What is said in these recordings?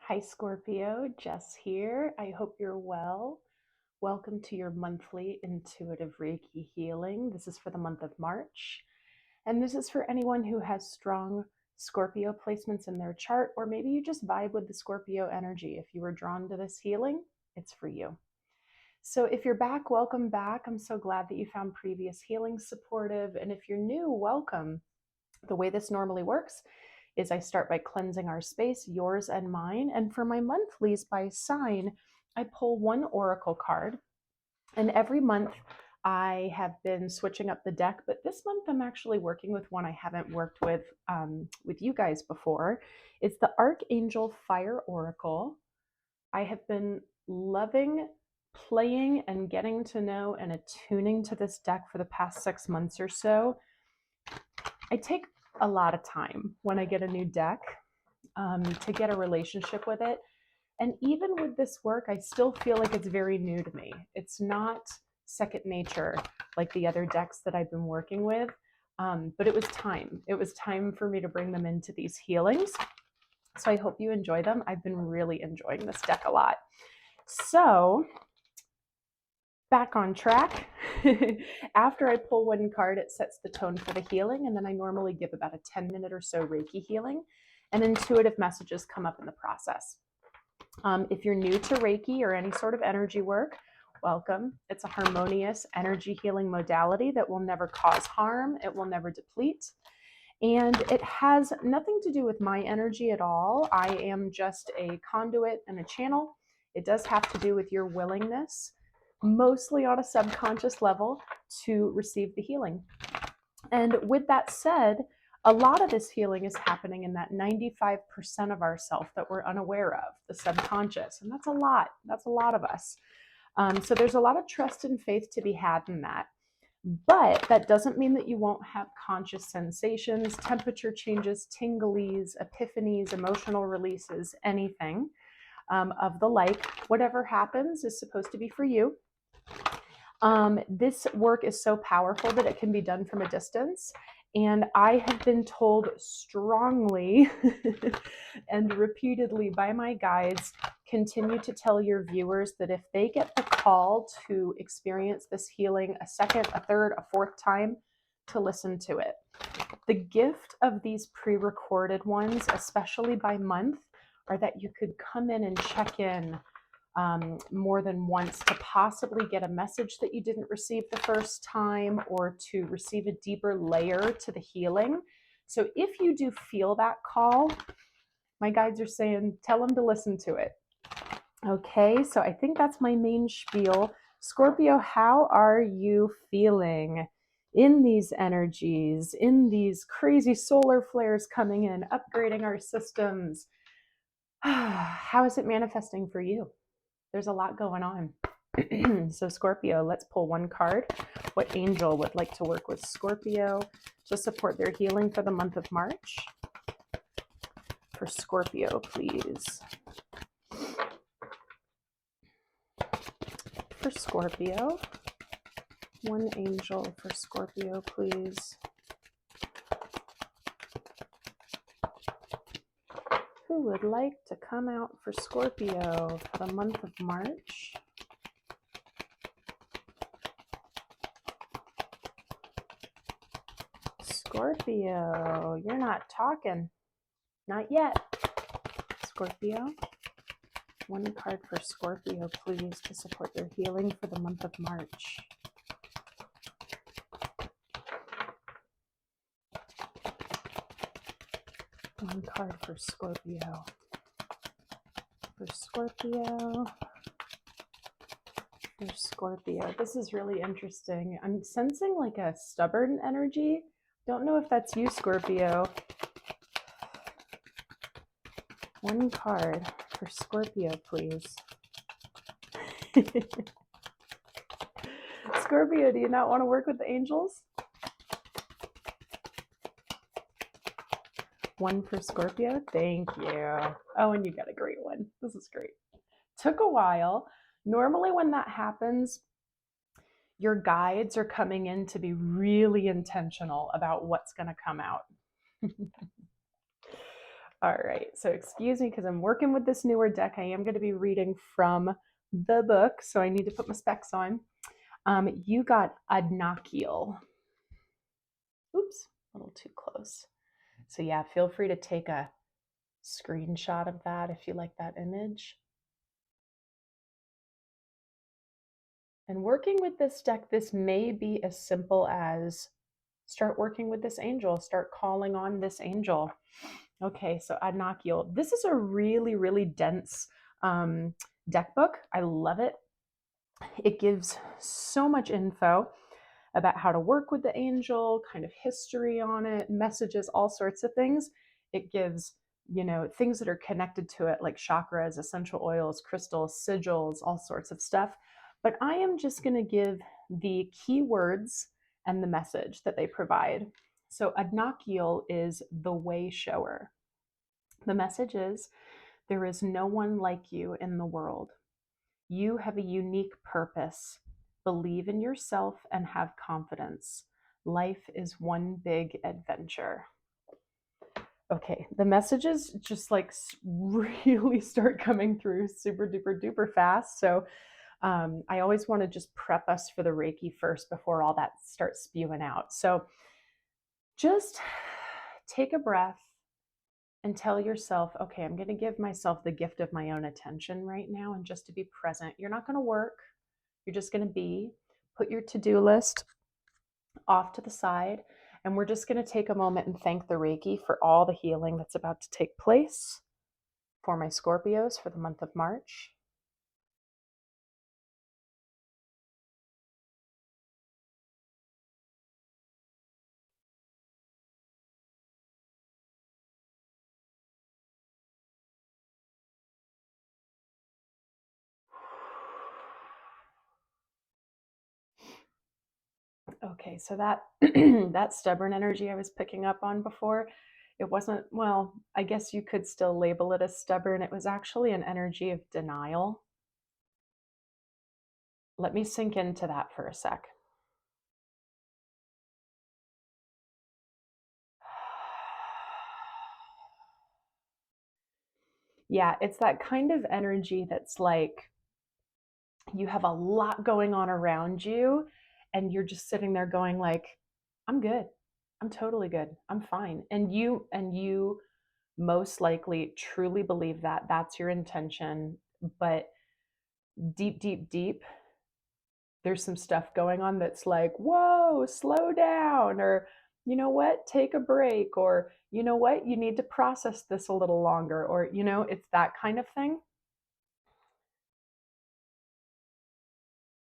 Hi, Scorpio. Jess here. I hope you're well. Welcome to your monthly intuitive Reiki healing. This is for the month of March. And this is for anyone who has strong Scorpio placements in their chart, or maybe you just vibe with the Scorpio energy. If you were drawn to this healing, it's for you. So if you're back, welcome back. I'm so glad that you found previous healing supportive. And if you're new, welcome. The way this normally works is I start by cleansing our space, yours and mine. And for my monthlies by sign, I pull one oracle card. And every month I have been switching up the deck, but this month I'm actually working with one I haven't worked with you guys before. It's the Archangel Fire Oracle. I have been loving playing and getting to know and attuning to this deck for the past 6 months or so. I take a lot of time when I get a new deck to get a relationship with it. And even with this work, I still feel like it's very new to me. It's not second nature like the other decks that I've been working with. But it was time. It was time for me to bring them into these healings. So I hope you enjoy them. I've been really enjoying this deck a lot. So back on track. After I pull one card, it sets the tone for the healing, and then I normally give about a 10-minute or so Reiki healing, and intuitive messages come up in the process. If you're new to Reiki or any sort of energy work, welcome. It's a harmonious energy healing modality that will never cause harm. It will never deplete. And it has nothing to do with my energy at all. I am just a conduit and a channel. It does have to do with your willingness, mostly on a subconscious level, to receive the healing. And with that said, a lot of this healing is happening in that 95% of ourself that we're unaware of, the subconscious. And that's a lot. That's a lot of us. So there's a lot of trust and faith to be had in that. But that doesn't mean that you won't have conscious sensations, temperature changes, tinglies, epiphanies, emotional releases, anything of the like. Whatever happens is supposed to be for you. This work is so powerful that it can be done from a distance. And I have been told strongly and repeatedly by my guides, continue to tell your viewers that if they get the call to experience this healing a second, a third, a fourth time, to listen to it. The gift of these pre-recorded ones, especially by month, are that you could come in and check in more than once to possibly get a message that you didn't receive the first time, or to receive a deeper layer to the healing. So if you do feel that call, my guides are saying, tell them to listen to it. Okay, so I think that's my main spiel. Scorpio, how are you feeling in these energies, in these crazy solar flares coming in, upgrading our systems? How is it manifesting for you? There's a lot going on. So Scorpio, let's pull one card. What angel would like to work with Scorpio to support their healing for the month of March? For Scorpio, please. For Scorpio, one angel for Scorpio, please. Who would like to come out for Scorpio for the month of March? Scorpio, you're not talking. Not yet. Scorpio, one card for Scorpio, please, to support their healing for the month of March. One card for Scorpio. For Scorpio. For Scorpio. This is really interesting. I'm sensing like a stubborn energy. Don't know if that's you, Scorpio. One card for Scorpio, please. Scorpio, do you not want to work with the angels? One for Scorpio. Thank you. Oh, and you got a great one. This is great. Took a while. Normally when that happens, your guides are coming in to be really intentional about what's going to come out. All right, so excuse me because I'm working with this newer deck. I am going to be reading from the book, so I need to put my specs on. You got Adnakiel. Oops, a little too close. So yeah, feel free to take a screenshot of that if you like that image. And working with this deck, this may be as simple as start working with this angel, start calling on this angel. Okay, so Adnakiel. This is a really, really dense deck book. I love it. It gives so much info about how to work with the angel, kind of history on it, messages, all sorts of things. It gives, things that are connected to it, like chakras, essential oils, crystals, sigils, all sorts of stuff. But I am just going to give the keywords and the message that they provide. So Adnakiel is the way shower. The message is, there is no one like you in the world. You have a unique purpose. Believe in yourself and have confidence. Life is one big adventure. Okay, the messages just like really start coming through super duper duper fast. So I always want to just prep us for the Reiki first before all that starts spewing out. So just take a breath and tell yourself, okay, I'm going to give myself the gift of my own attention right now and just to be present. You're not going to work. You're just going to be. Put your to-do list off to the side, and we're just going to take a moment and thank the Reiki for all the healing that's about to take place for my Scorpios for the month of March. Okay, so that that stubborn energy I was picking up on before, it wasn't, well, I guess you could still label it as stubborn. It was actually an energy of denial. Let me sink into that for a sec. Yeah, it's that kind of energy that's like you have a lot going on around you and you're just sitting there going like, I'm good. I'm totally good. I'm fine. And you most likely truly believe that that's your intention, but deep deep deep there's some stuff going on that's like, whoa, slow down, or you know what, take a break, or you know what, you need to process this a little longer, or it's that kind of thing.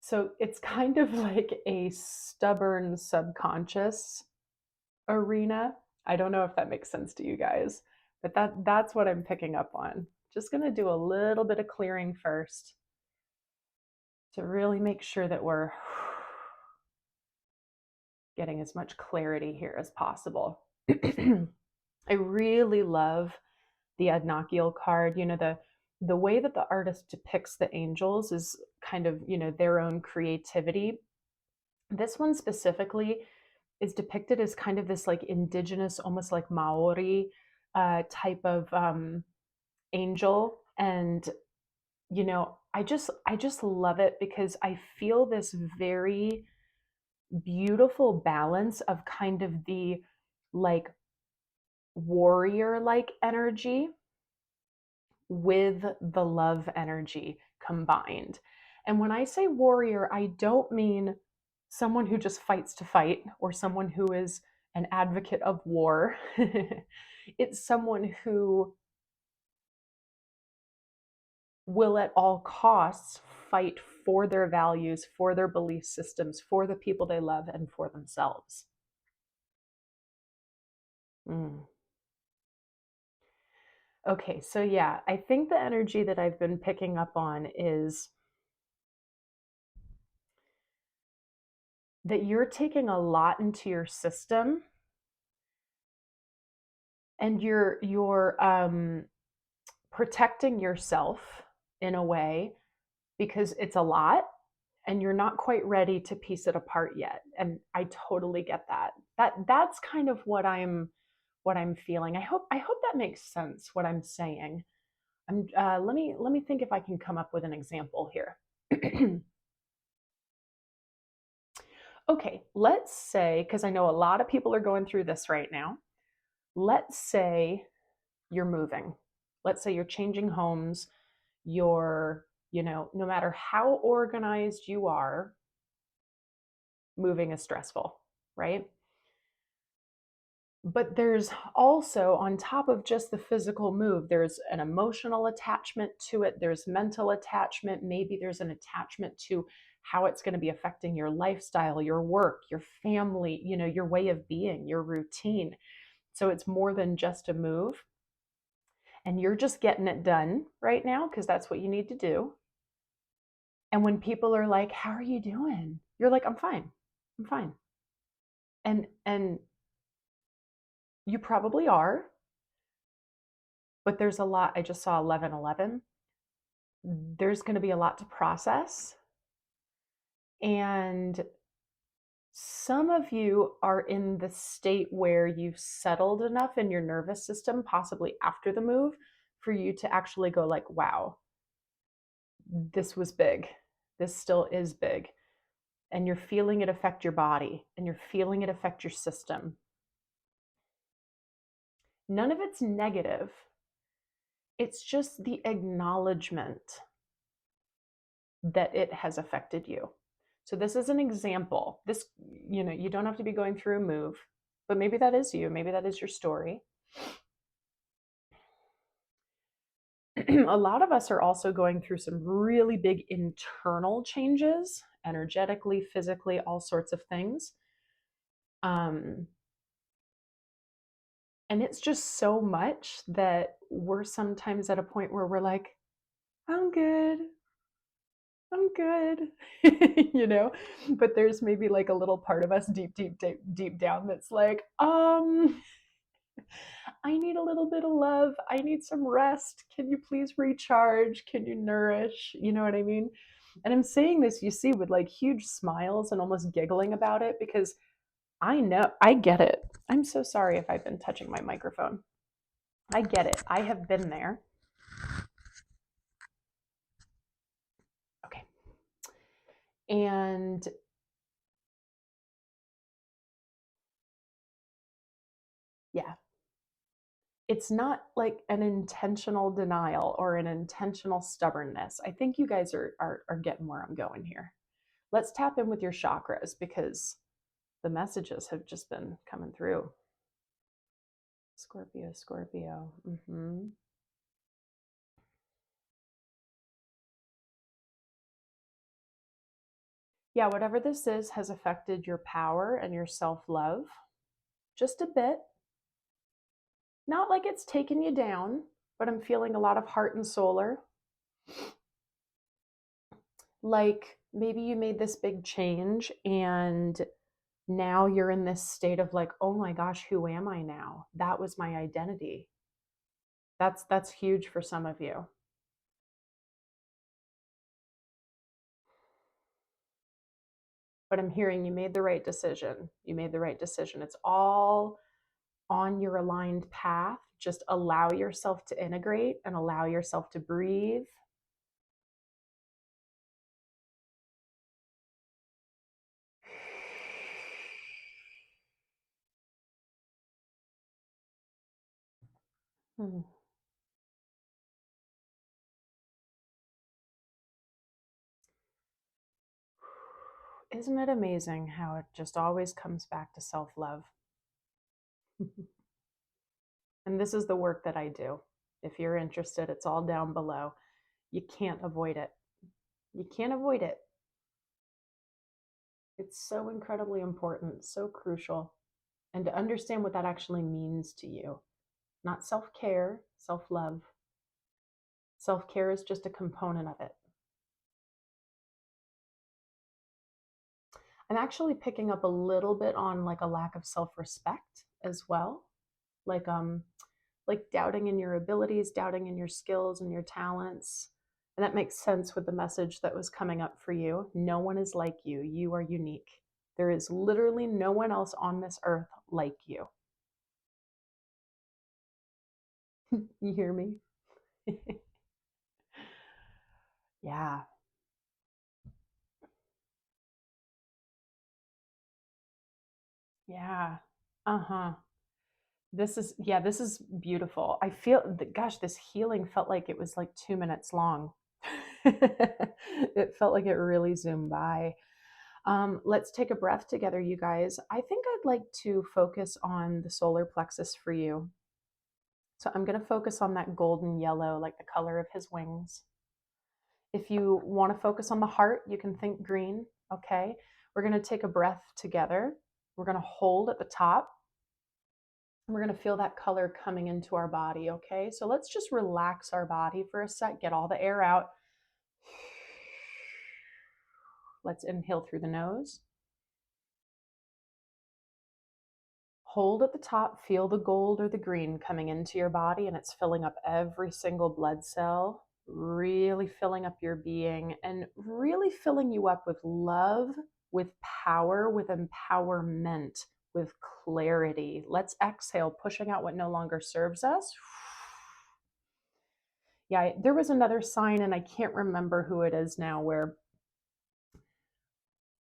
So it's kind of like a stubborn subconscious arena. I don't know if that makes sense to you guys, but that's what I'm picking up on. Just going to do a little bit of clearing first to really make sure that we're getting as much clarity here as possible. I really love the Adnakiel card. The way that the artist depicts the angels is kind of, their own creativity. This one specifically is depicted as kind of this like indigenous, almost like Maori type of angel. And I just love it because I feel this very beautiful balance of kind of the like warrior like energy with the love energy combined. And when I say warrior, I don't mean someone who just fights to fight or someone who is an advocate of war. It's someone who will at all costs fight for their values, for their belief systems, for the people they love, and for themselves. Mm. Okay, so yeah, I think the energy that I've been picking up on is that you're taking a lot into your system and you're protecting yourself in a way because it's a lot and you're not quite ready to piece it apart yet. And I totally get that. That's kind of what I'm what I'm feeling. I hope that makes sense what I'm saying. Let me think if I can come up with an example here. Okay, let's say, because I know a lot of people are going through this right now. Let's say you're moving. Let's say you're changing homes. You're, no matter how organized you are, moving is stressful, right? But there's also, on top of just the physical move, there's an emotional attachment to it, there's mental attachment, maybe there's an attachment to how it's going to be affecting your lifestyle, your work, your family, your way of being, your routine. So it's more than just a move. And you're just getting it done right now because that's what you need to do. And when people are like, "How are you doing?" You're like, "I'm fine. I'm fine." And you probably are, but there's a lot. I just saw 1111. There's going to be a lot to process. And some of you are in the state where you've settled enough in your nervous system, possibly after the move, for you to actually go like, wow, this was big. This still is big. And you're feeling it affect your body and you're feeling it affect your system. None of it's negative. It's just the acknowledgement that it has affected you. So this is an example. This, you don't have to be going through a move, but maybe that is you. Maybe that is your story. A lot of us are also going through some really big internal changes, energetically, physically, all sorts of things. And it's just so much that we're sometimes at a point where we're like, I'm good. I'm good, but there's maybe like a little part of us deep, deep, deep, deep down that's like, I need a little bit of love. I need some rest. Can you please recharge? Can you nourish? You know what I mean? And I'm saying this, you see, with like huge smiles and almost giggling about it because I know, I get it. I'm so sorry if I've been touching my microphone. I get it. I have been there. Okay. And yeah, it's not like an intentional denial or an intentional stubbornness. I think you guys are getting where I'm going here. Let's tap in with your chakras because the messages have just been coming through. Scorpio, Scorpio. Yeah, whatever this is has affected your power and your self love just a bit. Not like it's taken you down, but I'm feeling a lot of heart and solar. Like maybe you made this big change and now you're in this state of like, oh my gosh, who am I now? That was my identity. That's huge for some of you. But I'm hearing you made the right decision. You made the right decision. It's all on your aligned path. Just allow yourself to integrate and allow yourself to breathe. Hmm. Isn't it amazing how it just always comes back to self love? And this is the work that I do. If you're interested, it's all down below. You can't avoid it. You can't avoid it. It's so incredibly important, so crucial. And to understand what that actually means to you. Not self care, self love. Self care is just a component of it. I'm actually picking up a little bit on like a lack of self respect as well. Like, like doubting in your abilities, doubting in your skills and your talents. And that makes sense with the message that was coming up for you. No one is like you. You are unique. There is literally no one else on this earth like you. You hear me? Yeah. Yeah. Uh-huh. This is beautiful. I feel that, gosh, this healing felt like it was like 2 minutes long. It felt like it really zoomed by. Let's take a breath together, you guys. I think I'd like to focus on the solar plexus for you. So I'm going to focus on that golden yellow, like the color of his wings. If you want to focus on the heart, you can think green. Okay. We're going to take a breath together. We're going to hold at the top. And we're going to feel that color coming into our body. Okay. So let's just relax our body for a sec, get all the air out. Let's inhale through the nose. Hold at the top, feel the gold or the green coming into your body, and it's filling up every single blood cell, really filling up your being and really filling you up with love, with power, with empowerment, with clarity. Let's exhale, pushing out what no longer serves us. Yeah, there was another sign, and I can't remember who it is now, where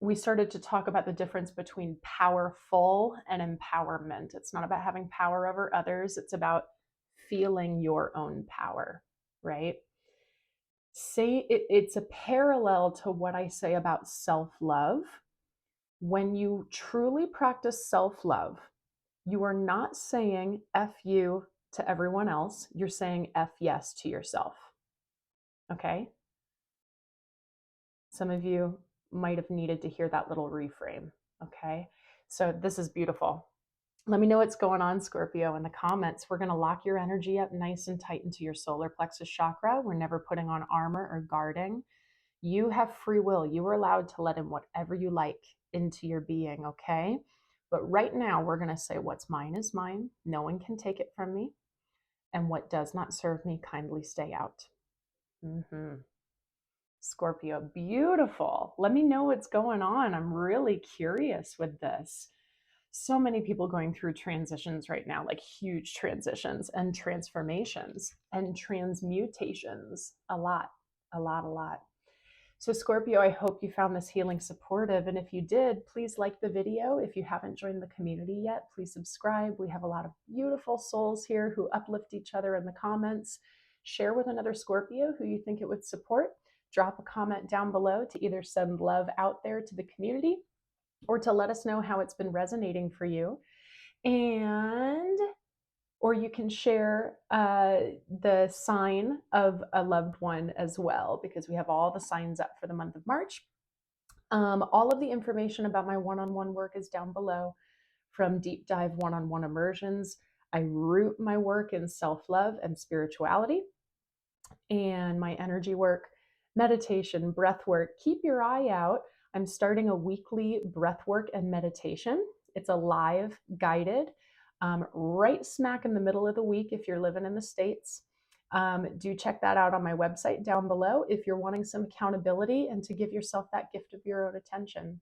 we started to talk about the difference between powerful and empowerment. It's not about having power over others, it's about feeling your own power, right? It's a parallel to what I say about self love. When you truly practice self love, you are not saying F you to everyone else, you're saying F yes to yourself. Okay? Some of you might have needed to hear that little reframe. Okay. So this is beautiful. Let me know what's going on, Scorpio, in the comments. We're going to lock your energy up nice and tight into your solar plexus chakra. We're never putting on armor or guarding. You have free will. You are allowed to let in whatever you like into your being. Okay. But right now, we're going to say what's mine is mine. No one can take it from me. And what does not serve me, kindly stay out. Mm-hmm. Scorpio, beautiful. Let me know what's going on. I'm really curious with this. So many people going through transitions right now, like huge transitions and transformations and transmutations. A lot, a lot, a lot. So, Scorpio, I hope you found this healing supportive. And if you did, please like the video. If you haven't joined the community yet, please subscribe. We have a lot of beautiful souls here who uplift each other in the comments. Share with another Scorpio who you think it would support. Drop a comment down below to either send love out there to the community or to let us know how it's been resonating for you. And or you can share the sign of a loved one as well, because we have all the signs up for the month of March. All of the information about my one-on-one work is down below, from deep dive one-on-one immersions. I root my work in self-love and spirituality, and my energy work, meditation, breath work. Keep your eye out. I'm starting a weekly breath work and meditation. It's a live guided, right smack in the middle of the week if you're living in the States. Do check that out on my website down below if you're wanting some accountability and to give yourself that gift of your own attention.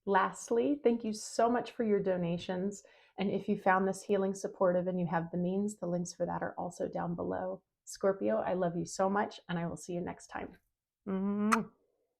Lastly, thank you so much for your donations. And if you found this healing supportive and you have the means, the links for that are also down below. Scorpio, I love you so much, and I will see you next time.